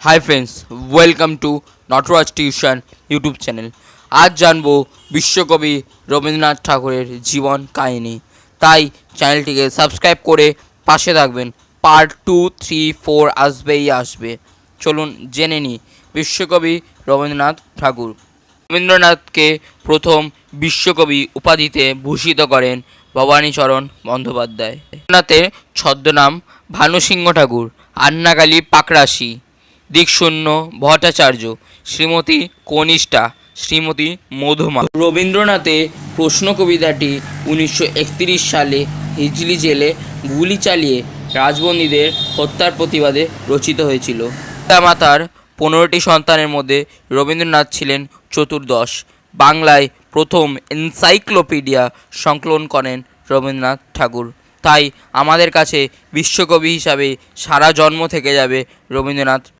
High friends, welcome to Nataraj tuition YouTube channel. আজ জানবো বিশ্বকবি রবীন্দ্রনাথ ঠাকুরের জীবন কাহিনী, তাই চ্যানেলটিকে সাবস্ক্রাইব করে পাশে থাকবেন। পার্ট 2, 3, 4 আসবে। চলুন জেনে নিই বিশ্বকবি রবীন্দ্রনাথ ঠাকুর। রবীন্দ্রনাথকে প্রথম বিশ্বকবি উপাধিতে ভূষিত করেন ভবানীচরণ বন্দ্যোপাধ্যায়। রবীন্দ্রনাথের ছদ্মনাম ভানুসিংহ ঠাকুর, আন্নাকালী পাকরাশি, দিকশূন্য ভট্টাচার্য, শ্রীমতী কনিষ্ঠা, শ্রীমতী মধুমা। রবীন্দ্রনাথের প্রশ্ন কবিতাটি 1931 সালে হিজলি জেলে গুলি চালিয়ে রাজবন্দীদের হত্যার প্রতিবাদে রচিত হয়েছিল। পিতামাতার 15টি সন্তানের মধ্যে রবীন্দ্রনাথ ছিলেন চতুর্দশ। বাংলায় প্রথম এনসাইক্লোপিডিয়া সংকলন করেন রবীন্দ্রনাথ ঠাকুর। তাই আমাদের কাছে বিশ্বকবি হিসাবে সারা জন্ম থেকে যাবে রবীন্দ্রনাথ